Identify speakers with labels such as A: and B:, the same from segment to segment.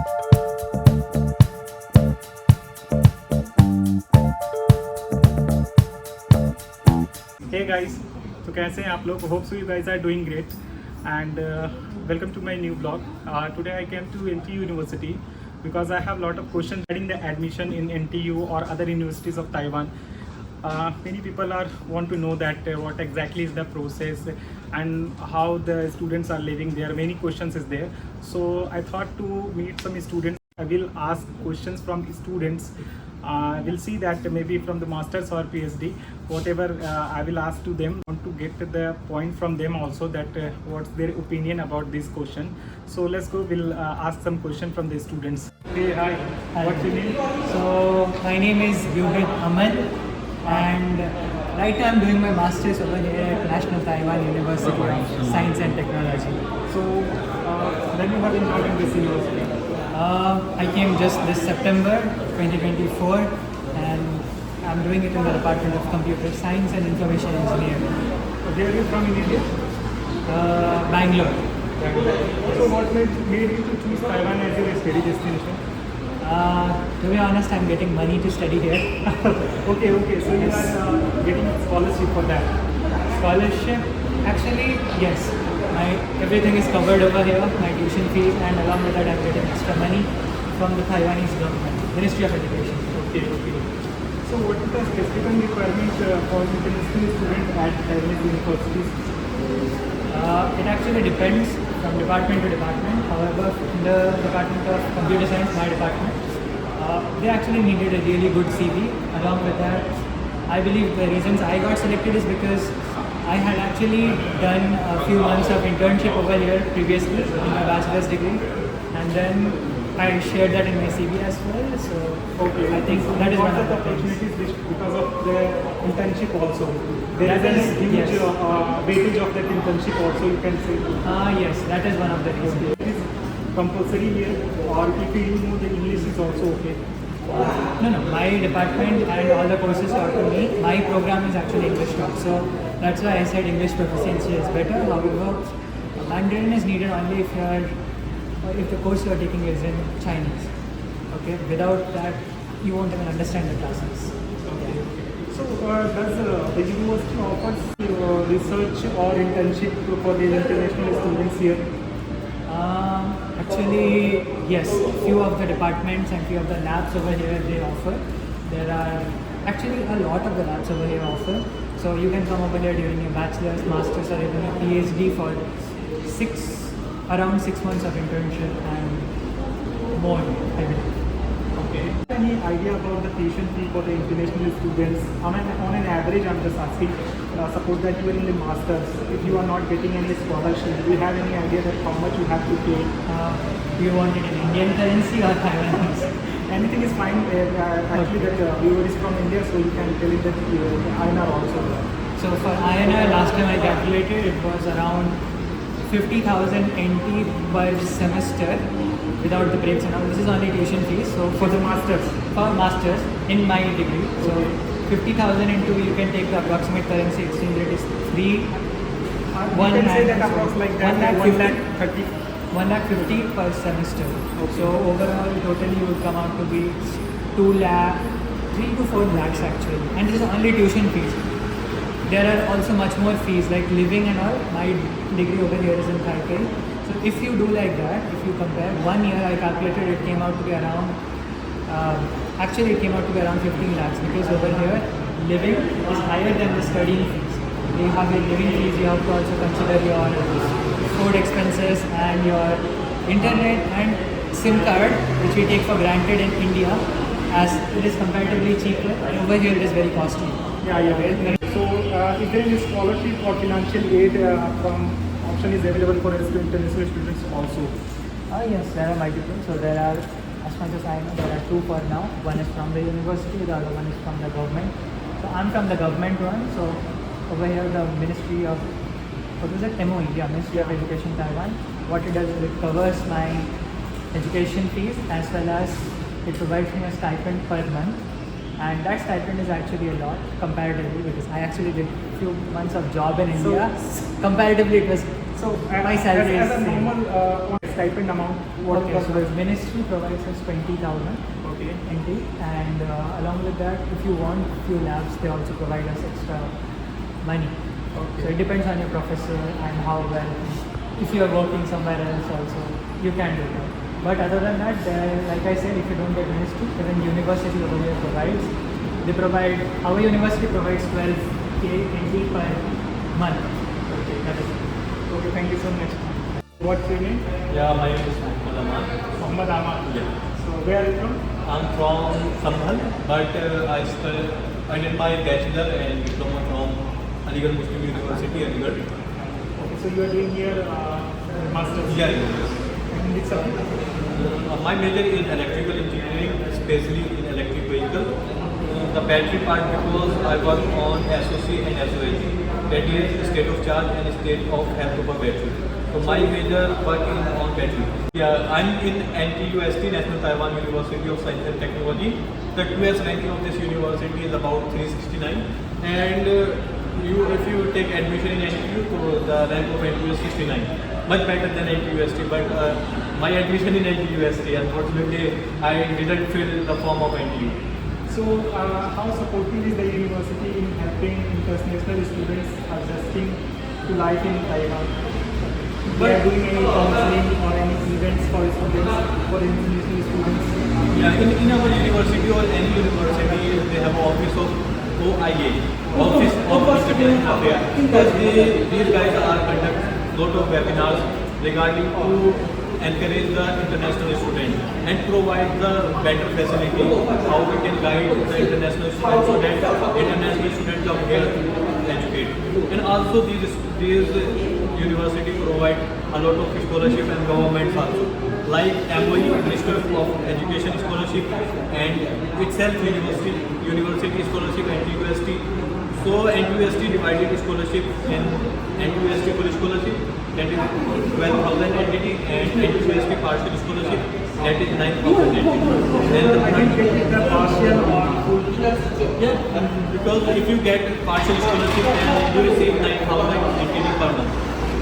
A: Hey guys, तो कैसे हैं आप लोग? Hope so you guys are doing great and welcome to my new vlog. Today I came to NTU University because I have a lot of questions regarding the admission in NTU or other universities of Taiwan. Many people want to know that what exactly is the process and how the students are living there. Many questions is there. So I thought to meet some students. I will ask questions from students. We'll see that maybe from the masters or PhD, whatever I will ask to them. I want to get to the point from them also that what's their opinion about this question. So let's go. We'll ask some question from the students. Hey, hi.
B: Hi.
A: What's your name?
B: So my name is Gyugit Aman, and right now I'm doing my masters over here at National Taiwan University of Science and Technology.
A: So when you have been joining this university?
B: I came just this September 2024, and I'm doing it in the Department of Computer Science and Information Engineering.
A: Where are you from in India?
B: Bangalore.
A: So what made you to choose Taiwan as your study destination?
B: To be honest, I'm getting money to study here.
A: Okay. So you are getting scholarship for that.
B: Scholarship? Actually, yes. Everything is covered over here, my tuition fees, and along with that I'm getting extra money from the Taiwanese government, Ministry of Education.
A: Okay. So what is the specific requirement for international students at Taiwanese universities?
B: It actually depends from department to department. However, in the Department of Computer Science, my department, they actually needed a really good CV. Along with that, I believe the reasons I got selected is because I had actually done a few months of internship over here previously in my bachelor's degree, and then I shared that in my CV as well. So I think that is one of the
A: opportunities because of the internship also. There
B: That
A: is a
B: is-
A: huge
B: yes.
A: weightage of that internship also, you can say.
B: Yes, that is one of the reasons.
A: It is compulsory here, or if you know the English is also okay.
B: No, my department and all the courses taught to me, my program is actually English taught. So that's why I said English proficiency is better. However, Mandarin is needed only if the course you are taking is in Chinese. Okay, without that, you won't even understand the classes.
A: So does the university offers research or internship for the international students here?
B: Actually, yes. Few of the departments and few of the labs over here they offer. There are actually a lot of the labs over here offer. So you can come over here during your bachelor's, master's, or even a PhD for around 6 months of internship and more, I believe.
A: Okay. Any idea about the tuition fee for the international students? On an average, I'm just asking. Suppose that you are in the masters. If you are not getting any scholarship, do you have any idea that how much you have to pay?
B: Do you want it in Indian currency or Taiwanese?
A: Anything is fine. Actually, that viewer is from India, so you can tell it that INR also.
B: So for INR, last time I calculated, it was around 50,000 NT per semester without the breaks and all. This is only tuition fees. So
A: For the masters.
B: for masters in my degree. So 50,000 into, you can take the approximate currency exchange rate is 3.
A: You can say that approx like that. 1,30,000.
B: 1,50,000 per semester. So overall, totally would come out to be 2 lakh, 3 to 4 lakhs actually. And this is only tuition fees. There are also much more fees like living and all. My degree over here is in Taipei. So if you do like that, if you compare, 1 year I calculated it came out to be around, actually it came out to be around 15 lakhs because over here living is higher than the studying fees. You have your living fees, you have to also consider your food expenses and your internet and SIM card, which we take for granted in India, as it is comparatively cheaper. Over here it is very costly.
A: Yeah. So is there any scholarship or financial aid from option is available for international students also?
B: Yes, there are multiple. So there are, as much as I know, there are 2 for now. One is from the university, the other one is from the government. So I'm from the government one. So over here the Ministry of, what is it? MOE, yeah, Ministry of Education Taiwan. What it does is it covers my education fees as well as it provides me a stipend per month. And that stipend is actually a lot comparatively because I actually did a few months of job in India. Comparatively, it was
A: So
B: my salary
A: as
B: is
A: a
B: same.
A: normal stipend amount? What
B: Okay,
A: comes
B: so
A: with?
B: the ministry provides us 20,000
A: Okay.
B: NT, and along with that, if you want few labs, they also provide us extra money.
A: Okay.
B: So it depends on your professor and how well. If you are working somewhere else, also you can do that. But other than that, like I said, if you don't get ministry, even university over here provides. They provide. Our university provides 12K NT per month.
A: Okay.
B: That is.
A: Okay, thank you so much. What's your name?
C: Yeah, my name is Mohammed Aman.
A: Muhammad Ahmad.
C: Yeah.
A: So where are you from?
C: I'm from Sambhal, but I did my bachelor and diploma from Aligarh Muslim University, Aligarh.
A: Okay, so you are doing here masters.
C: Yeah, yes.
A: In which subject?
C: My major is electrical engineering, especially in electric vehicle. The battery part because I work on SOC and SOH, that is state of charge and state of health of a battery. So my major work is on battery. Yeah, I'm in NTUST, National Taiwan University of Science and Technology. The QS ranking of this university is about 369, and if you take admission in NTU, so the rank of NTU is 69, much better than NTUST. But my admission in NTUST, unfortunately, I didn't fill the form of NTU.
A: So how supportive is the university in helping international students adjusting to life in Taiwan? They are doing any counseling or any events for students, for international students?
C: Yeah, in our university or any university, they have an office of OIA, Office of International Affairs. Because these guys are conduct lot of webinars regarding to encourage the international student and provide the better facility how we can guide the international students so that international students come here to educate. And also these university provide a lot of scholarship and governments also, like MOE, Ministry of Education scholarship, and itself university scholarship and NTUST. So NTUST divided scholarship in NTUST full scholarship, that is 12,000 entity, and NTUST partial scholarship, that is 9,000 entity. Then the
A: I didn't get it, the partial or full.
C: yeah, because if you get partial scholarship, then you receive 9,000 entity per month.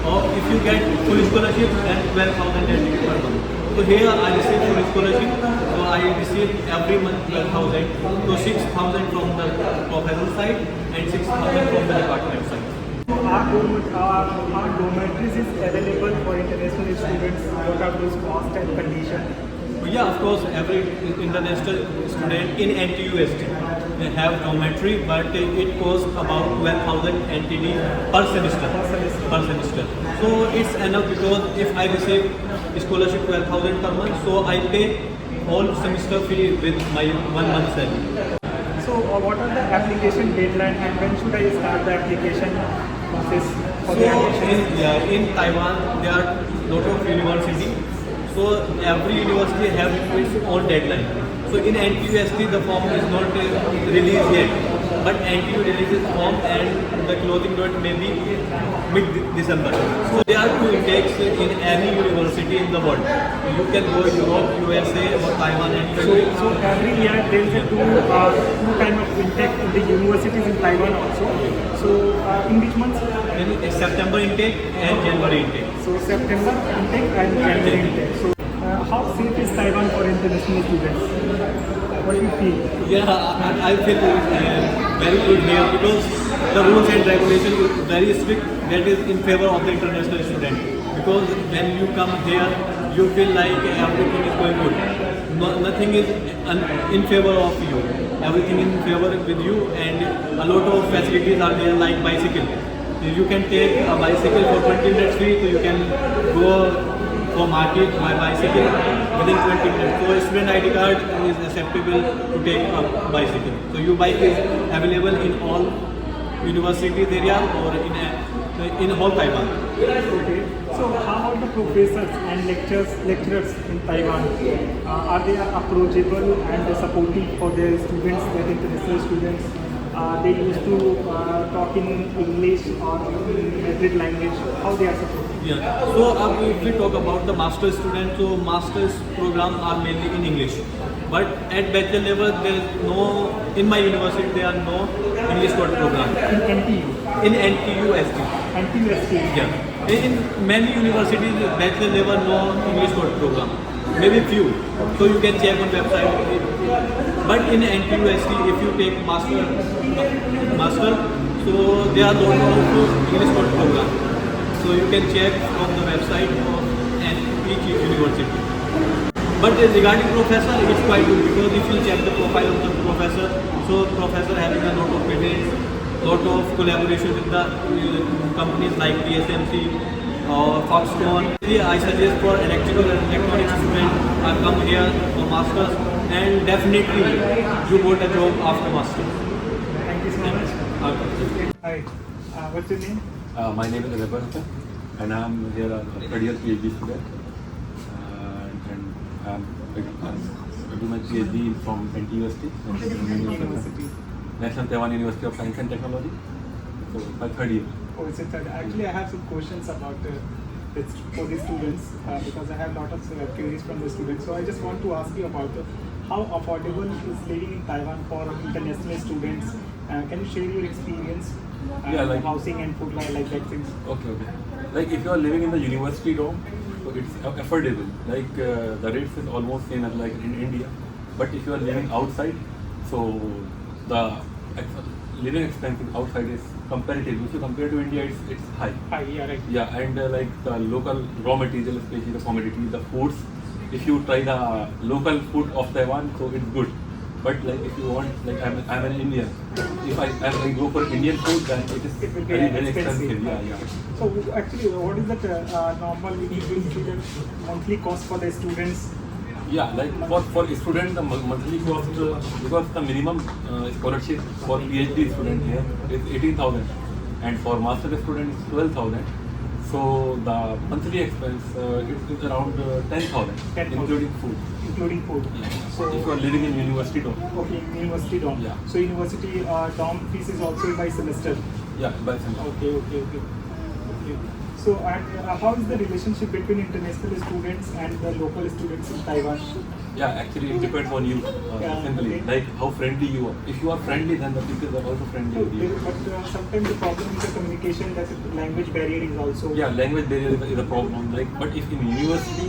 C: Or if you get full scholarship, then 12,000 entity per month. So here I receive full scholarship, so I receive every month 12,000. So 6,000 from the professor side and 6,000 from the department side.
A: Our dormitories is available for international students. What are those costs and conditions?
C: Yeah, of course, every international student in NTUST have dormitory, but it costs about 12,000 NTD per semester. Per semester. So it's enough because if I receive scholarship 12,000 per month, so I pay all semester fee with my 1 month salary.
A: So what are the application deadline and when should I start the application process for the admission?
C: In Taiwan, there are lot of universities. So every university have its own deadline. So in NTUST, the form is not released yet, but NTU releases form and the closing date may be mid-December. So there are two intakes in any university in the world. You can go Europe, USA, or Taiwan, and
A: So every year there is a two kind of intake in the universities in Taiwan also. So in which months?
C: in September intake and January intake.
A: So September intake and January intake. So how safe is Taiwan for international students? What do you feel?
C: Yeah, I feel very good here because the rules and regulations is very strict. That is in favor of the international student. Because when you come here, you feel like everything is going good. Nothing is in favor of you. Everything in favor with you, and a lot of facilities are there like bicycle. You can take a bicycle for 20 minutes free, so you can go for market by bicycle within 20 minutes. So a student ID card is acceptable to take a bicycle. So your bike is available in all universities area or in whole Taiwan.
A: Okay. So how about the professors and lecturers in Taiwan? Are they approachable and supportive for their students, their international students? They used to talk in English or in Mandarin language. How they are supportive?
C: Yeah. So if we talk about the master students, so master's program are mainly in English. But at bachelor level, there is no, in my university, there are no English program.
A: In NTU?
C: In NTUST.
A: NTUST?
C: Yeah. In many universities, bachelor level no English code program, maybe few. So you can check on website. But in NTUST, if you take master, so there are lot of English code program. So you can check from the website of each university. But regarding professor, it's quite good because if you check the profile of the professor, so professor having a lot of patents, lot of collaboration with the companies like TSMC or Foxconn. I suggest for electrical and electronics student come here for masters and definitely you got a job after masters.
A: Thank you so much.
C: Okay.
A: Hi, what's your name?
D: My name is Rebecca and I'm here a third year PhD student. And I do my PhD from NTUST,
A: University.
D: National Taiwan University of Science and Technology. So my third year.
A: Oh, it's a third. Actually, I have some questions about for the students because I have a lot of queries from the students. So I just want to ask you about how affordable is living in Taiwan for international students. Can you share your experience?
D: Yeah, like
A: housing and food, like that things.
D: Okay. Like if you are living in the university dorm, so it's affordable. Like the rates is almost same as like in India. But if you are living outside, so the living expenses outside is comparative. If you compare to India, it's high.
A: Hi, yeah, right.
D: Yeah, and like the local raw material, especially the commodity, the foods. If you try the local food of Taiwan, so it's good. But like if you want, like I'm an Indian. If I go for Indian food, then it
A: will be
D: very
A: expensive.
D: expensive. Yeah.
A: So actually, what is the normal student monthly cost for the students?
D: Yeah, like for student, the monthly cost, because the minimum scholarship for PhD student here is 18,000 and for master student is 12,000. So the monthly expense is around 10,000,
A: 10,000.
D: including food.
A: Including food.
D: Yeah.
A: So
D: If you are living in university dorm.
A: okay, university dorm.
D: Yeah.
A: So university dorm fees is also by semester.
D: Yeah, by semester.
A: Okay. So how is the relationship between international students and the local students in Taiwan?
D: Yeah, actually it depends on you.
A: Yeah,
D: Simply,
A: okay.
D: like how friendly you are. If you are friendly, then the people are also friendly with you.
A: But sometimes the problem is the communication, that language barrier is also.
D: Yeah, language barrier is a problem. Like, but if in university,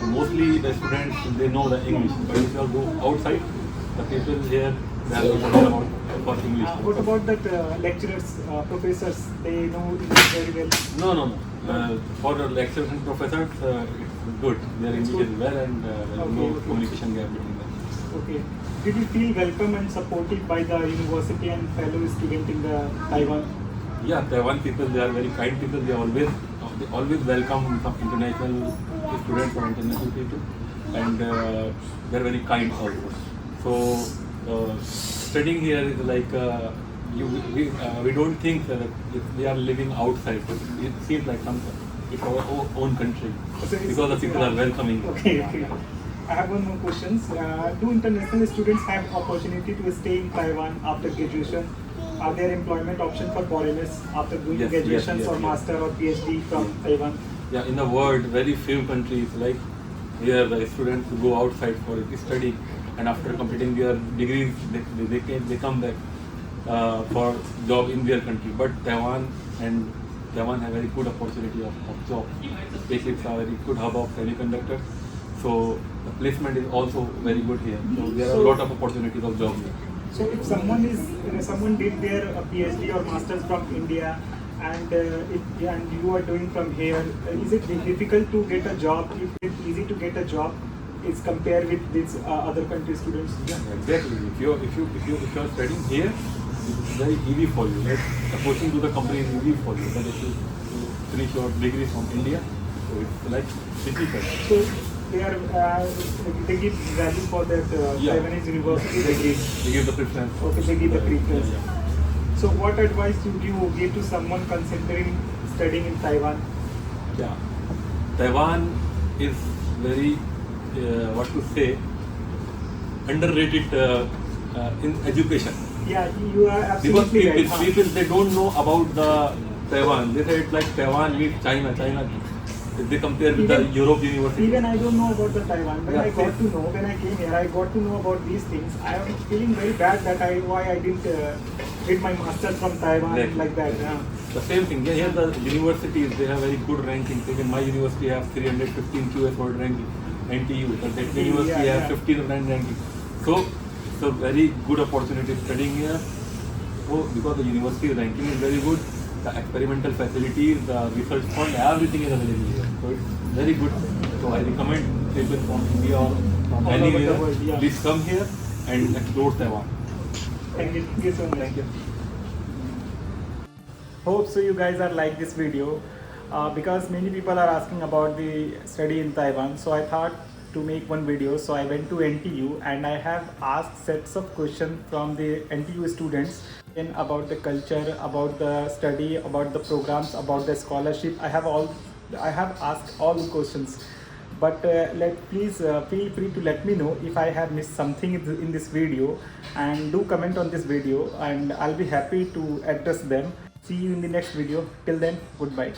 D: mostly the students they know the English. But if you go outside, the people here they are not aware about English.
A: What about that lecturers, professors? They know English very well.
D: No. For the lecturers and professors, it's good. Their English is well and there is no
A: Okay.
D: communication gap between them.
A: Okay. Did you feel welcome and supported by the university and fellow student in the Taiwan?
D: Yeah, Taiwan people, they are very kind people. They always welcome some international students or international people, and they are very kind also. So studying here is like we don't think that if we are living outside, but it seems like it's our own country because the people are welcoming.
A: Okay. I have one more question. Do international students have opportunity to stay in Taiwan after graduation? Are there employment options for foreigners after doing
D: Yes,
A: graduations
D: yes,
A: or
D: yes.
A: master or PhD from Taiwan?
D: Yeah, in the world, very few countries like here the students go outside for study, and after completing their degrees, they come back for job in their country. But Taiwan have very good opportunity of job, especially it's a very good hub of semiconductors. So the placement is also very good here. So there are a lot of opportunities of job here.
A: So if someone did their PhD or masters from India and you are doing from here, is it difficult to get a job? Is it easy to get a job? Is compared with these other country students?
D: Yeah, exactly. If you are studying here, it's very easy for you. Like approaching to the company is easy for you. But if you finish your degree from India, so it's like difficult.
A: So they give value for that
D: Yeah.
A: Taiwanese university.
D: They give the preference.
A: Okay, they give the preference.
D: Yeah.
A: So what advice would you give to someone considering studying in Taiwan?
D: Yeah. Taiwan is very, what to say, underrated in education.
A: Yeah, you are
D: Because
A: absolutely right.
D: people they don't know about the Taiwan. They say it's like Taiwan meets China. if they compare with the
A: Even-
D: Europe university.
A: Even I don't know about the Taiwan. When
D: Yeah,
A: I got
D: same.
A: to know, when I came here, I got to know about these things. I am feeling very bad that why I didn't did my masters from Taiwan
D: Exactly.
A: like that.
D: The same thing. Yeah, here the universities, they have very good rankings. Even my university have 315 QS World ranking. NTU, the Delhi University
A: Yeah,
D: has
A: yeah.
D: 15 ranking. So it's a very good opportunity studying here. So because the university ranking is very good, the experimental facilities, the research fund, everything is available here. So it's very good. So I recommend people from India or from
A: All over the
D: anywhere,
A: world, yeah.
D: please come here and explore Taiwan.
A: Thank you so much.
D: Thank you.
A: Hope so you guys are like this video because many people are asking about the study in Taiwan. So I thought to make one video. So I went to NTU and I have asked sets of questions from the NTU students in about the culture, about the study, about the programs, about the scholarship. I have asked all the questions. But please feel free to let me know if I have missed something in this video, and do comment on this video and I'll be happy to address them. See you in the next video. Till then, goodbye.